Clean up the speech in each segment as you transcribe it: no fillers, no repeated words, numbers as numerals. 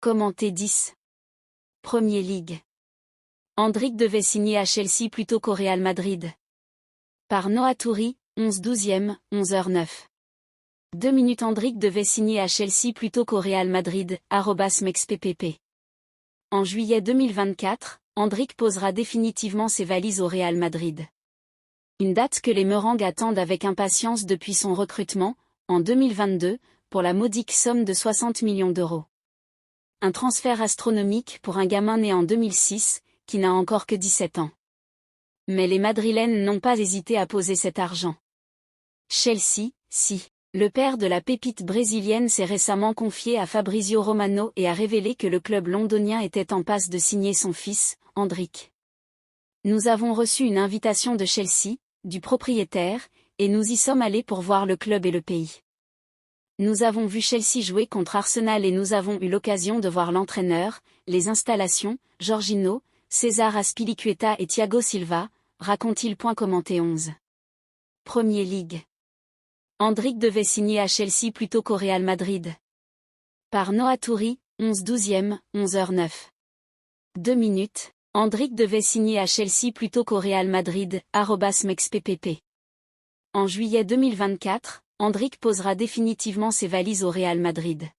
Commenté 10. Premier League. Endrick devait signer à Chelsea plutôt qu'au Real Madrid. Par Noah Touri, 11-12e, 11h09. 2 minutes. Endrick devait signer à Chelsea plutôt qu'au Real Madrid, @mexppp. En juillet 2024, Endrick posera définitivement ses valises au Real Madrid. Une date que les Merengues attendent avec impatience depuis son recrutement, en 2022, pour la modique somme de 60 millions d'euros. Un transfert astronomique pour un gamin né en 2006, qui n'a encore que 17 ans. Mais les Madrilènes n'ont pas hésité à poser cet argent. Chelsea, si. Le père de la pépite brésilienne s'est récemment confié à Fabrizio Romano et a révélé que le club londonien était en passe de signer son fils, Endrick. Nous avons reçu une invitation de Chelsea, du propriétaire, et nous y sommes allés pour voir le club et le pays. Nous avons vu Chelsea jouer contre Arsenal et nous avons eu l'occasion de voir l'entraîneur, les installations, Jorginho, César Azpilicueta et Thiago Silva, raconte-t-il. Commenté 11. Premier League. Endrick devait signer à Chelsea plutôt qu'au Real Madrid. Par Noah Touri, 11-12e, 11h09. 2 minutes. Endrick devait signer à Chelsea plutôt qu'au Real Madrid, @mexppp. En juillet 2024, Endrick posera définitivement ses valises au Real Madrid.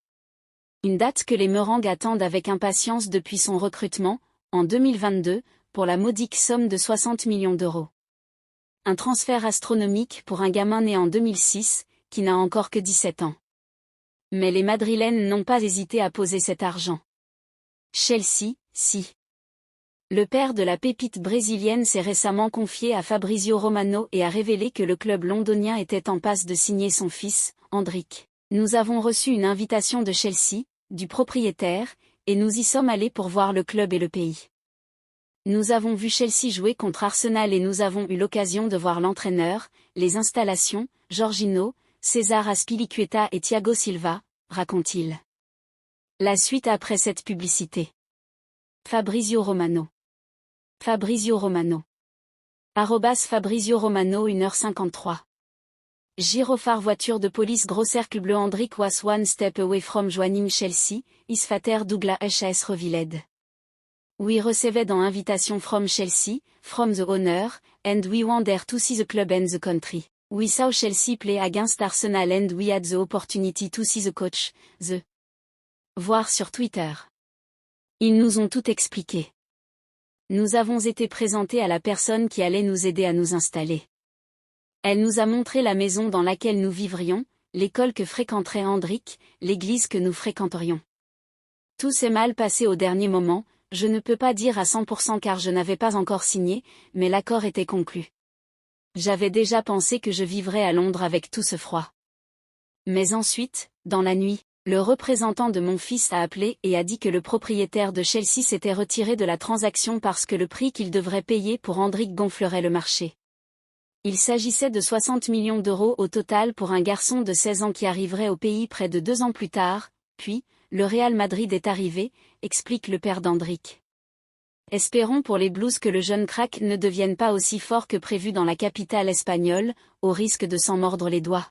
Une date que les Merengues attendent avec impatience depuis son recrutement, en 2022, pour la modique somme de 60 millions d'euros. Un transfert astronomique pour un gamin né en 2006, qui n'a encore que 17 ans. Mais les Madrilènes n'ont pas hésité à poser cet argent. Chelsea, si. Le père de la pépite brésilienne s'est récemment confié à Fabrizio Romano et a révélé que le club londonien était en passe de signer son fils, Endrick. Nous avons reçu une invitation de Chelsea, du propriétaire, et nous y sommes allés pour voir le club et le pays. Nous avons vu Chelsea jouer contre Arsenal et nous avons eu l'occasion de voir l'entraîneur, les installations, Jorginho, César Azpilicueta et Thiago Silva, raconte-t-il. La suite après cette publicité. Fabrizio Romano. Fabrizio Romano. @Fabrizio Romano 1h53. Gyrophare voiture de police gros cercle bleu. Endrick was one step away from joining Chelsea, his father Douglas H.S. revealed. We received an invitation from Chelsea, from the owner, and we wanted to see the club and the country. We saw Chelsea play against Arsenal and we had the opportunity to see the coach, the. Voir sur Twitter. Ils nous ont tout expliqué. Nous avons été présentés à la personne qui allait nous aider à nous installer. Elle nous a montré la maison dans laquelle nous vivrions, l'école que fréquenterait Endrick, l'église que nous fréquenterions. Tout s'est mal passé au dernier moment, je ne peux pas dire à 100% car je n'avais pas encore signé, mais l'accord était conclu. J'avais déjà pensé que je vivrais à Londres avec tout ce froid. Mais ensuite, dans la nuit, le représentant de mon fils a appelé et a dit que le propriétaire de Chelsea s'était retiré de la transaction parce que le prix qu'il devrait payer pour Endrick gonflerait le marché. Il s'agissait de 60 millions d'euros au total pour un garçon de 16 ans qui arriverait au pays près de 2 ans plus tard, puis, le Real Madrid est arrivé, explique le père d'Endrick. Espérons pour les Blues que le jeune crack ne devienne pas aussi fort que prévu dans la capitale espagnole, au risque de s'en mordre les doigts.